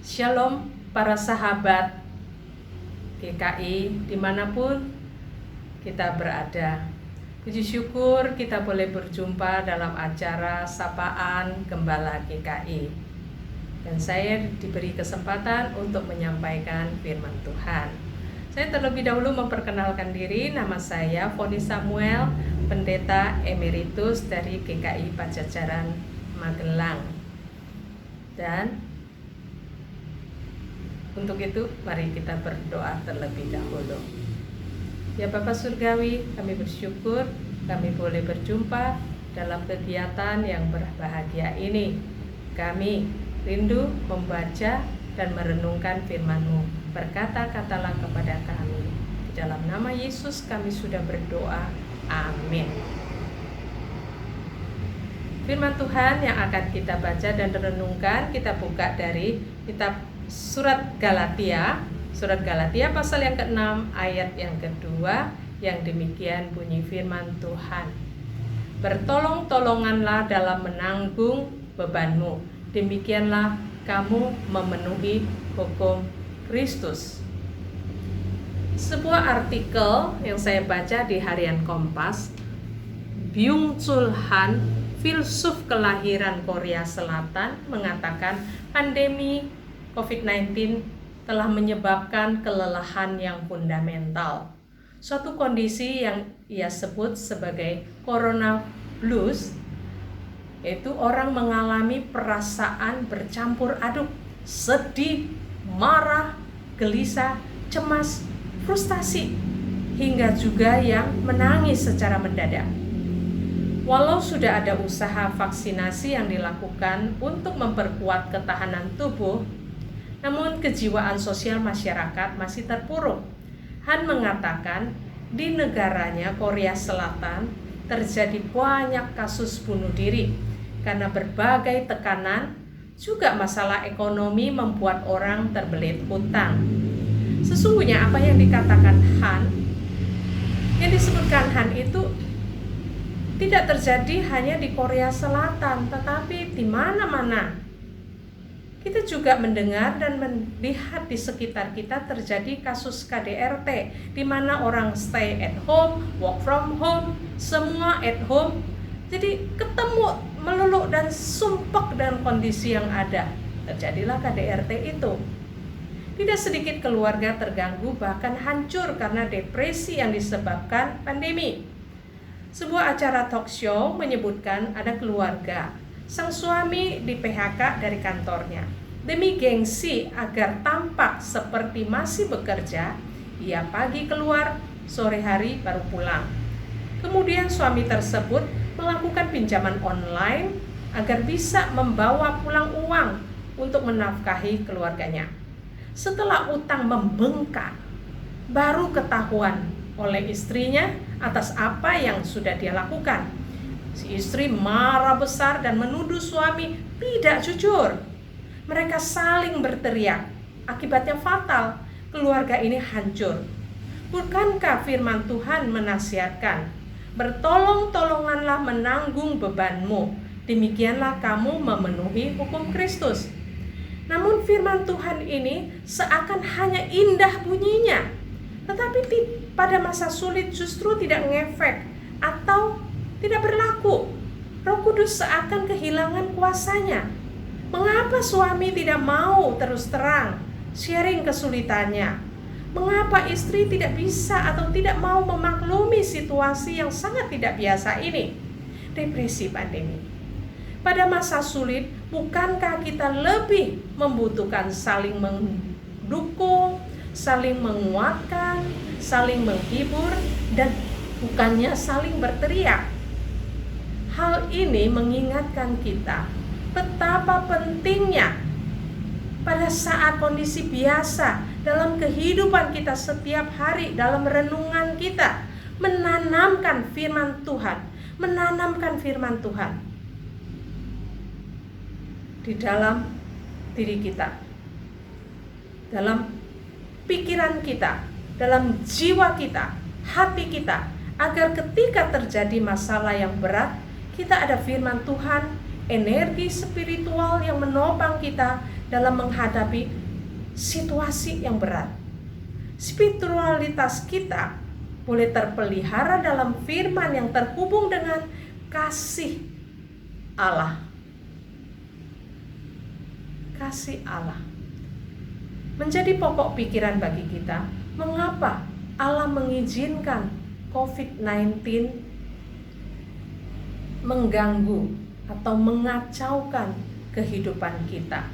Shalom para sahabat GKI dimanapun kita berada. Puji syukur kita boleh berjumpa dalam acara Sapaan Gembala GKI. Dan saya diberi kesempatan untuk menyampaikan firman Tuhan. Saya terlebih dahulu memperkenalkan diri, nama saya Foni Samuel, Pendeta Emeritus dari GKI Pajajaran Magelang. Dan untuk itu, mari kita berdoa terlebih dahulu. Ya Bapa Surgawi, kami bersyukur kami boleh berjumpa dalam kegiatan yang berbahagia ini. Kami rindu membaca dan merenungkan firman-Mu. Berkata-katalah kepada kami. Di dalam nama Yesus kami sudah berdoa. Amin. Firman Tuhan yang akan kita baca dan renungkan, kita buka dari kitab Surat Galatia pasal yang ke-6 ayat yang kedua, yang demikian bunyi firman Tuhan. Bertolong-tolonganlah dalam menanggung bebanmu, demikianlah kamu memenuhi hukum Kristus. Sebuah artikel yang saya baca di harian Kompas, Byung-Chul Han, filsuf kelahiran Korea Selatan, mengatakan pandemi COVID-19 telah menyebabkan kelelahan yang fundamental. Suatu kondisi yang ia sebut sebagai Corona Blues, yaitu orang mengalami perasaan bercampur aduk, sedih, marah, gelisah, cemas, frustasi, hingga juga yang menangis secara mendadak. Walau sudah ada usaha vaksinasi yang dilakukan untuk memperkuat ketahanan tubuh, namun kejiwaan sosial masyarakat masih terpuruk. Han mengatakan di negaranya Korea Selatan terjadi banyak kasus bunuh diri karena berbagai tekanan, juga masalah ekonomi membuat orang terbelit hutang. Sesungguhnya apa yang dikatakan Han, yang disebutkan Han itu tidak terjadi hanya di Korea Selatan, tetapi di mana-mana. Kita juga mendengar dan melihat di sekitar kita terjadi kasus KDRT, di mana orang stay at home, work from home, semua at home. Jadi ketemu melulu dan sumpek dengan kondisi yang ada. Terjadilah KDRT itu. Tidak sedikit keluarga terganggu, bahkan hancur karena depresi yang disebabkan pandemi. Sebuah acara talk show menyebutkan ada keluarga. Sang suami di PHK dari kantornya. Demi gengsi agar tampak seperti masih bekerja, ia pagi keluar, sore hari baru pulang. Kemudian suami tersebut melakukan pinjaman online agar bisa membawa pulang uang untuk menafkahi keluarganya. Setelah utang membengkak, baru ketahuan oleh istrinya atas apa yang sudah dia lakukan. Si istri marah besar dan menuduh suami tidak jujur. Mereka saling berteriak. Akibatnya fatal, keluarga ini hancur. Bukankah firman Tuhan menasihatkan, bertolong-tolonganlah menanggung bebanmu, demikianlah kamu memenuhi hukum Kristus. Namun firman Tuhan ini seakan hanya indah bunyinya, tetapi pada masa sulit justru tidak ngefek atau tidak berlaku. Roh Kudus seakan kehilangan kuasanya. Mengapa suami tidak mau terus terang sharing kesulitannya? Mengapa istri tidak bisa atau tidak mau memaklumi situasi yang sangat tidak biasa ini? Depresi pandemi. Pada masa sulit, bukankah kita lebih membutuhkan saling mendukung, saling menguatkan, saling menghibur, dan bukannya saling berteriak? Hal ini mengingatkan kita betapa pentingnya pada saat kondisi biasa dalam kehidupan kita setiap hari, dalam renungan kita, menanamkan firman Tuhan di dalam diri kita, dalam pikiran kita, dalam jiwa kita, hati kita, agar ketika terjadi masalah yang berat, kita ada firman Tuhan, energi spiritual yang menopang kita dalam menghadapi situasi yang berat. Spiritualitas kita boleh terpelihara dalam firman yang terhubung dengan kasih Allah. Kasih Allah menjadi pokok pikiran bagi kita. Mengapa Allah mengizinkan COVID-19 mengganggu atau mengacaukan kehidupan kita?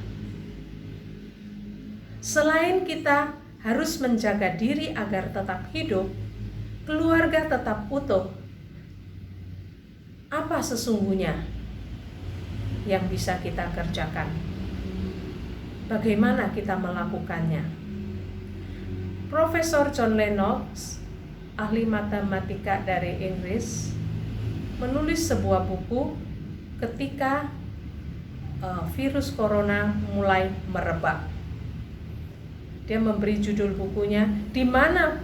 Selain kita harus menjaga diri agar tetap hidup, keluarga tetap utuh, apa sesungguhnya yang bisa kita kerjakan? Bagaimana kita melakukannya? Profesor John Lennox, ahli matematika dari Inggris, menulis sebuah buku ketika virus corona mulai merebak. Dia memberi judul bukunya, Di Mana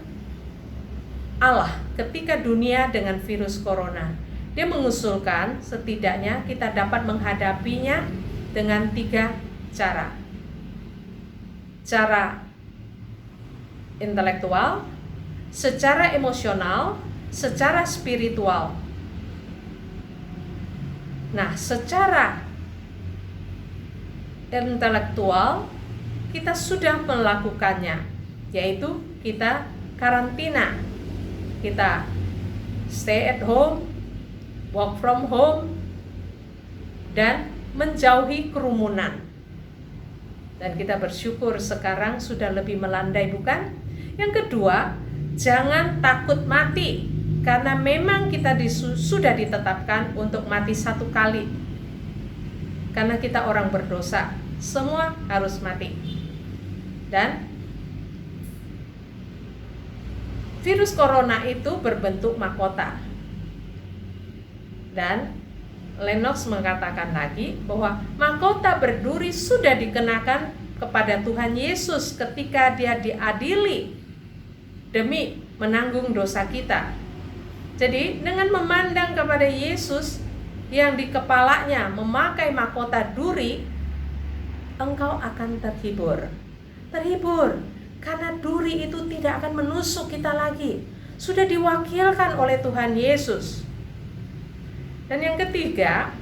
Allah Ketika Dunia dengan Virus Corona. Dia mengusulkan setidaknya kita dapat menghadapinya dengan 3 cara. Cara intelektual, secara emosional, secara spiritual. Nah, secara intelektual kita sudah melakukannya, yaitu kita karantina, kita stay at home, work from home, dan menjauhi kerumunan. Dan kita bersyukur sekarang sudah lebih melandai, bukan? Yang kedua, jangan takut mati, karena memang kita sudah ditetapkan untuk mati 1 kali. Karena kita orang berdosa, semua harus mati. Dan virus corona itu berbentuk mahkota. Dan Lennox mengatakan lagi bahwa mahkota berduri sudah dikenakan kepada Tuhan Yesus ketika dia diadili demi menanggung dosa kita. Jadi dengan memandang kepada Yesus yang di kepalanya memakai mahkota duri, engkau akan terhibur. Terhibur karena duri itu tidak akan menusuk kita lagi. Sudah diwakilkan oleh Tuhan Yesus. Dan yang ketiga,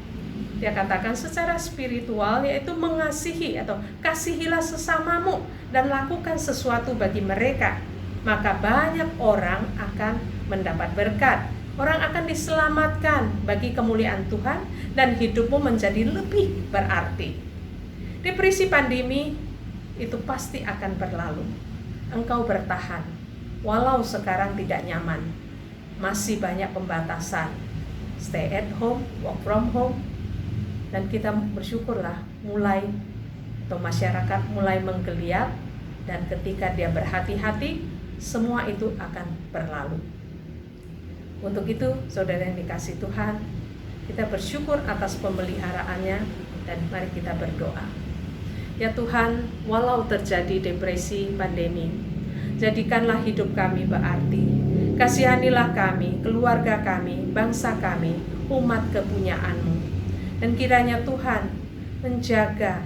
dia katakan secara spiritual, yaitu mengasihi atau kasihilah sesamamu dan lakukan sesuatu bagi mereka. Maka banyak orang akan mendapat berkat. Orang akan diselamatkan bagi kemuliaan Tuhan dan hidupmu menjadi lebih berarti. Depresi pandemi itu pasti akan berlalu. Engkau bertahan, walau sekarang tidak nyaman. Masih banyak pembatasan. Stay at home, work from home. Dan kita bersyukurlah masyarakat mulai menggeliat. Dan ketika dia berhati-hati, semua itu akan berlalu. Untuk itu, saudara yang dikasihi Tuhan, kita bersyukur atas pemeliharaannya dan mari kita berdoa. Ya Tuhan, walau terjadi depresi pandemi, jadikanlah hidup kami berarti. Kasihanilah kami, keluarga kami, bangsa kami, umat kepunyaan-Mu. Dan kiranya Tuhan menjaga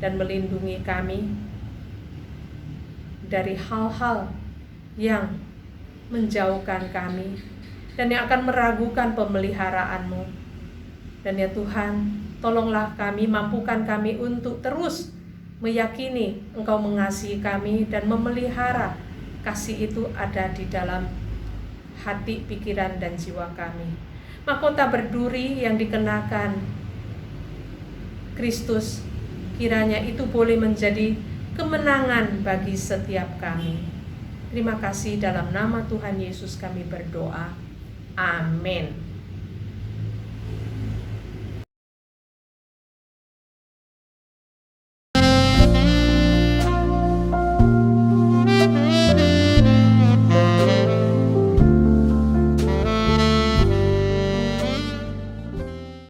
dan melindungi kami dari hal-hal yang menjauhkan kami dan yang akan meragukan pemeliharaan-Mu. Dan ya Tuhan, tolonglah kami, mampukan kami untuk terus meyakini Engkau mengasihi kami dan memelihara kasih itu ada di dalam hati, pikiran, dan jiwa kami. Mahkota berduri yang dikenakan Kristus, kiranya itu boleh menjadi kemenangan bagi setiap kami. Terima kasih, dalam nama Tuhan Yesus kami berdoa. Amin.